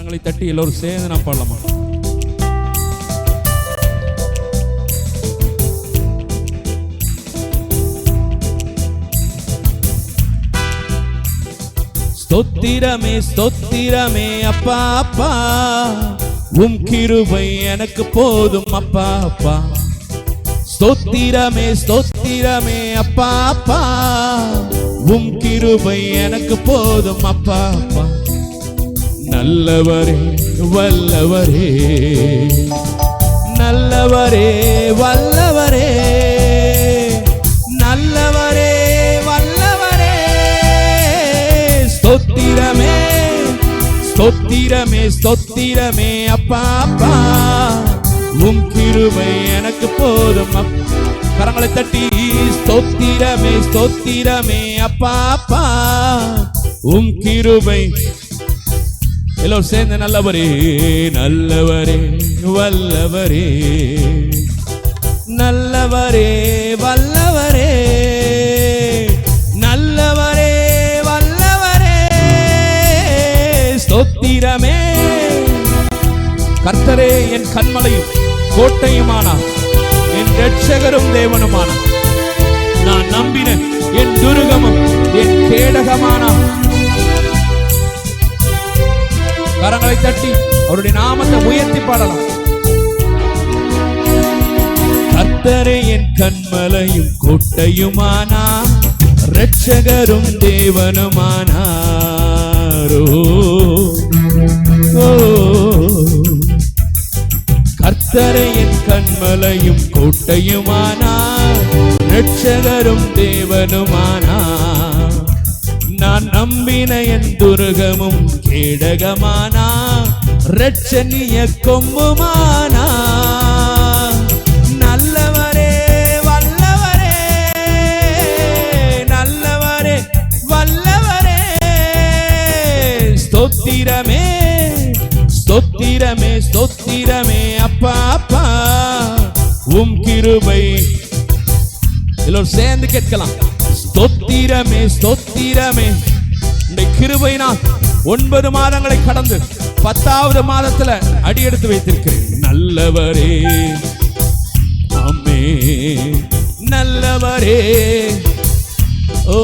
கரங்களை தட்டி எல்லோரும் சேர்ந்து நாம் பாடலாமா? ஸ்தோத்திரமே ஸ்தோத்திரமே அப்பா அப்பா, உம் கிருபை எனக்கு போதும் அப்பா அப்பா. ஸ்தோத்திரமே ஸ்தோத்திரமே அப்பா அப்பா, உம் கிருபை எனக்கு போதும் அப்பா அப்பா. நல்லவரே வல்லவரே, நல்லவரே வல்லவரே, நல்லவரே வல்லவரே. ஸ்தோத்திரமே ஸ்தோத்திரமே ஸ்தோத்திரமே அப்பா அப்பா, உம் கிருபை எனக்கு போதும். கரங்களை தட்டி ஸ்தோத்திரமே ஸ்தோத்திரமே அப்பா அப்பா, உம் கிருபை. எல்லோரும் சேர்ந்து நல்லவரே நல்லவரே வல்லவரே, நல்லவரே வல்லவரே, நல்லவரே வல்லவரே. ஸ்தோத்திரமே. கர்த்தரே என் கன்மலையும் கோட்டையுமானார், என் இரட்சகரும் தேவனுமானார். நான் நம்பின என் துருகமும் என் கேடகமானார். கரங்களை தட்டி அவருடைய நாமத்தை உயர்த்தி பாடலாம். கர்த்தரே என் கன்மலையும் கோட்டையுமானார், இரட்சகரும் தேவனுமானாரோ. கர்த்தரே என் கன்மலையும் கோட்டையுமானார், இரட்சகரும் தேவனுமானார். நான் நம்பின என் துருகமும் கேடகமானா, இரட்சணிய கொம்புமானா. நல்லவரே வல்லவரே, நல்லவரே வல்லவரே. ஸ்தோத்திரமே ஸ்தோத்திரமே ஸ்தோத்திரமே அப்பா அப்பா, உம் கிருபை. எல்லோரும் சேர்ந்து கேட்கலாம். ஸ்தோத்திரமே ஸ்தோத்திரமே. இந்த கிருபையினால் 9 மாதங்களை கடந்து 10வது மாதத்துல அடியெடுத்து வைத்திருக்கிறேன். நல்லவரே ஆமே, நல்லவரே ஓ,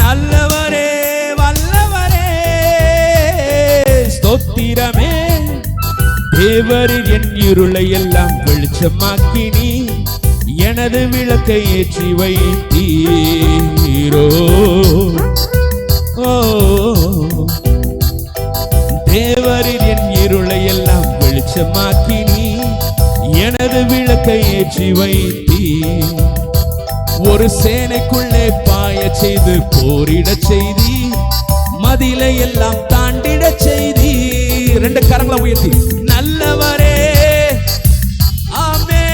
நல்லவரே வல்லவரே. ஸ்தோத்திரமே. தேவரில் என் இருளை எல்லாம் வெளிச்சமாக்கினி, எனது விளக்கை ஏற்றி வைத்தீரோ. தேவரில் என் இருளை எல்லாம் வெளிச்சமாக்கினி, எனது விளக்கை ஏற்றி வைத்தீர். ஒரு சேனைக்குள்ளே பாய செய்து போரிட செய்தி, மதிலை எல்லாம் தாண்டிட செய்தி. 2 கரங்களை உயர்த்தி நல்லவரே ஆமே,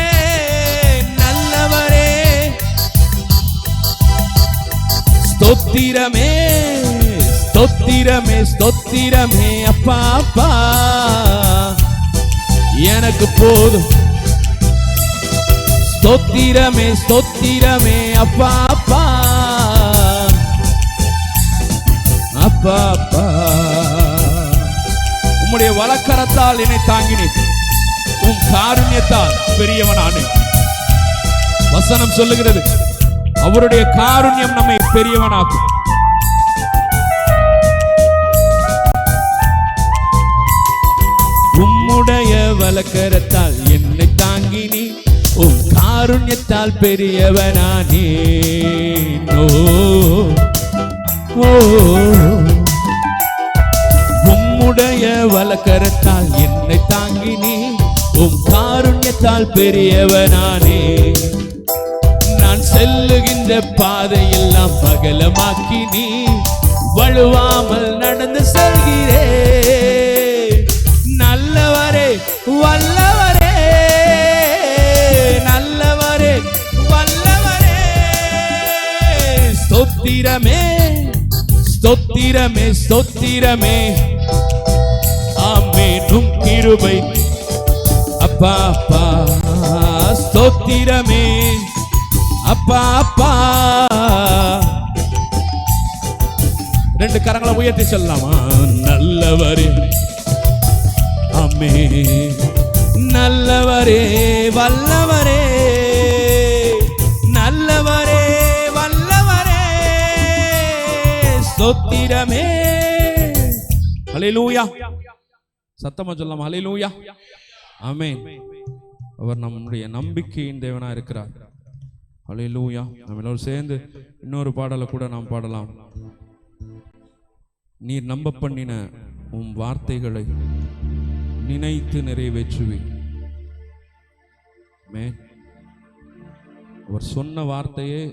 நல்லவரே. ஸ்தோத்திரமே ஸ்தோத்திரமே ஸ்தோத்திரமே அப்பா அப்பா, எனக்கு போதும். ஸ்தோத்திரமே ஸ்தோத்திரமே அப்பா அப்பா, அப்பா அப்பா. உம்முடைய வலக்கரத்தால் என்னை தாங்கினீர், உம் காருண்யத்தால் பெரியவனானே. வசனம் சொல்லுகிறது, அவருடைய காருண்யம் நம்மை பெரியவனாக்கும். உம்முடைய வலக்கரத்தால் என்னை தாங்கினி, உம் காருண்யத்தால் பெரியவனானே. உம்முடைய வலக்கரத்தால் என்னை தாங்கினி, உம் காருண்யத்தால் பெரியவனானே. நான் செல்லுகின்ற பாதையெல்லாம் பகலமாக்கினி, வழுவாமல் நடந்து செல்கிறேன். நல்லவரே வல்லவரே, நல்லவரே வல்லவரே. ஸ்தோத்திரமே ஸ்தோத்திரமே ஸ்தோத்திரமே ஆமென். உம் கிருபை அப்பா அப்பா. ஸ்தோத்திரமே அப்பா அப்பா. 2 கரங்களை உயர்த்தி சொல்லலாமா? நல்லவரே, அம்மே, நல்லவரே, வல்லவரே, நல்லவரே, வல்லவரே, ஸ்தோத்திரமே. ஹல்லேலூயா. சத்தமா சொல்லலாம் ஹல்லேலூயா. ஆமென். அவர் நம்முடைய நம்பிக்கையின் தேவனா இருக்கிறார். ஹல்லேலூயா. நம்ம எல்லாரும் சேர்ந்து இன்னொரு பாடலை கூட நாம் பாடலாம். நீர் நம்ப பண்ணின உம் வார்த்தைகளை நினைத்து நிறைவேற்றுவி. அவர் சொன்ன வார்த்தையே